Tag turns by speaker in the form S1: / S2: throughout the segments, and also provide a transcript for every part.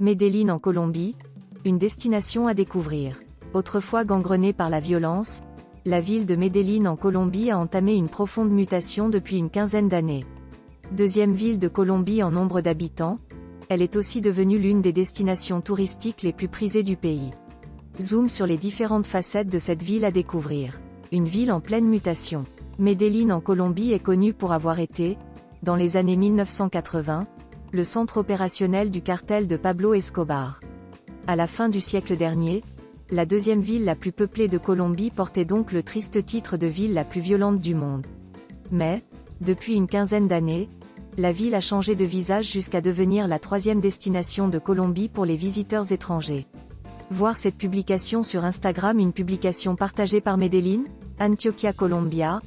S1: Medellín en Colombie, une destination à découvrir. Autrefois gangrenée par la violence, la ville de Medellín en Colombie a entamé une profonde mutation depuis une quinzaine d'années. Deuxième ville de Colombie en nombre d'habitants, elle est aussi devenue l'une des destinations touristiques les plus prisées du pays. Zoom sur les différentes facettes de cette ville à découvrir. Une ville en pleine mutation. Medellín en Colombie est connue pour avoir été, dans les années 1980, le centre opérationnel du cartel de Pablo Escobar. À la fin du siècle dernier, la deuxième ville la plus peuplée de Colombie portait donc le triste titre de ville la plus violente du monde. Mais, depuis une quinzaine d'années, la ville a changé de visage jusqu'à devenir la troisième destination de Colombie pour les visiteurs étrangers. Voir cette publication sur Instagram. Une publication partagée par Medellín, Antioquia Colombia,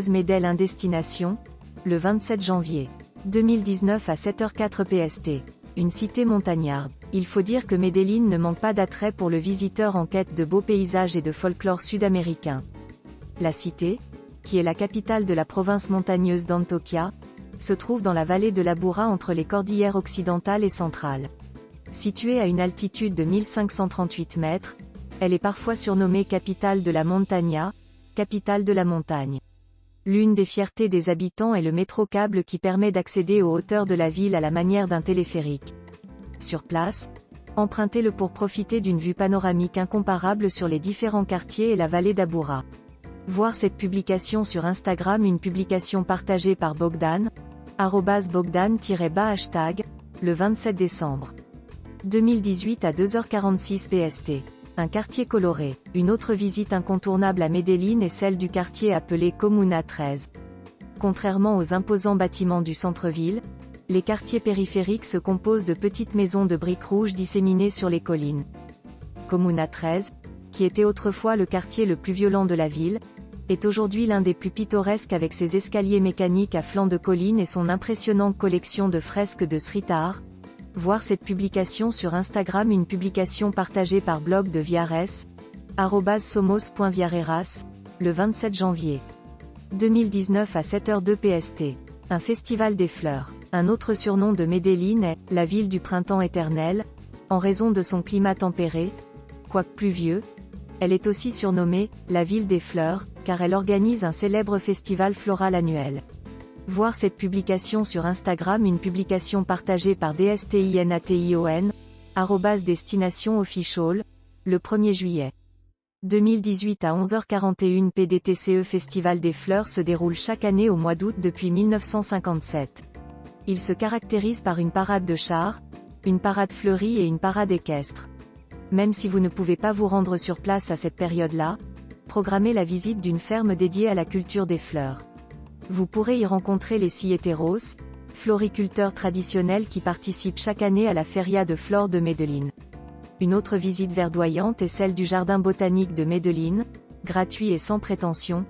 S1: @Medellindestination, le 27 janvier 2019 à 7h04 PST. Une cité montagnarde. Il faut dire que Medellín ne manque pas d'attrait pour le visiteur en quête de beaux paysages et de folklore sud-américain. La cité, qui est la capitale de la province montagneuse d'Antioquia, se trouve dans la vallée de l'Aburrá entre les cordillères occidentales et centrales. Située à une altitude de 1538 mètres, elle est parfois surnommée capitale de la Montaña, capitale de la montagne. L'une des fiertés des habitants est le métrocable qui permet d'accéder aux hauteurs de la ville à la manière d'un téléphérique. Sur place, empruntez-le pour profiter d'une vue panoramique incomparable sur les différents quartiers et la vallée d'Aburrá. Voir cette publication sur Instagram. Une publication partagée par Bogdan, @Bogdan_, le 27 décembre 2018 à 2h46 PST. Un quartier coloré. Une autre visite incontournable à Medellín est celle du quartier appelé Comuna 13. Contrairement aux imposants bâtiments du centre-ville, les quartiers périphériques se composent de petites maisons de briques rouges disséminées sur les collines. Comuna 13, qui était autrefois le quartier le plus violent de la ville, est aujourd'hui l'un des plus pittoresques avec ses escaliers mécaniques à flanc de colline et son impressionnante collection de fresques de street art. Voir cette publication sur Instagram. Une publication partagée par Blog de Viares, @somos.viareras, le 27 janvier 2019 à 7h02 PST. Un festival des fleurs. Un autre surnom de Medellín est « la ville du printemps éternel », en raison de son climat tempéré, quoique pluvieux. Elle est aussi surnommée « la ville des fleurs », car elle organise un célèbre festival floral annuel. Voir cette publication sur Instagram. Une publication partagée par DSTINATION, @Destination Official, le 1er juillet 2018 à 11h41 PDTCE. Festival des fleurs se déroule chaque année au mois d'août depuis 1957. Il se caractérise par une parade de chars, une parade fleurie et une parade équestre. Même si vous ne pouvez pas vous rendre sur place à cette période-là, programmez la visite d'une ferme dédiée à la culture des fleurs. Vous pourrez y rencontrer les cieteros, floriculteurs traditionnels qui participent chaque année à la Feria de Flores de Medellín. Une autre visite verdoyante est celle du jardin botanique de Medellín, gratuit et sans prétention,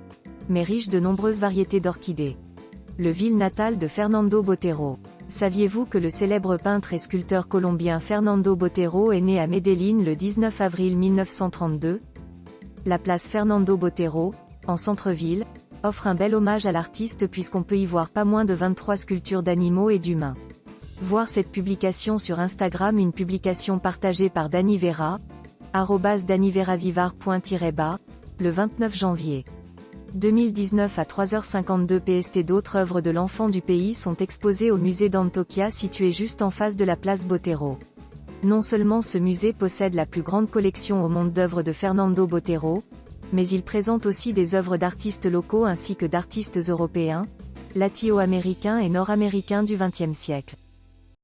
S1: mais riche de nombreuses variétés d'orchidées. Le ville natal de Fernando Botero. Saviez-vous que le célèbre peintre et sculpteur colombien Fernando Botero est né à Medellín le 19 avril 1932 ? La place Fernando Botero, en centre-ville, offre un bel hommage à l'artiste puisqu'on peut y voir pas moins de 23 sculptures d'animaux et d'humains. Voir cette publication sur Instagram. Une publication partagée par Dani Vera, @DaniVeraVivar_, le 29 janvier 2019 à 3h52 PST. D'autres œuvres de l'enfant du pays sont exposées au musée d'Antioquia situé juste en face de la place Botero. Non seulement ce musée possède la plus grande collection au monde d'œuvres de Fernando Botero, mais il présente aussi des œuvres d'artistes locaux ainsi que d'artistes européens, latino-américains et nord-américains du XXe siècle.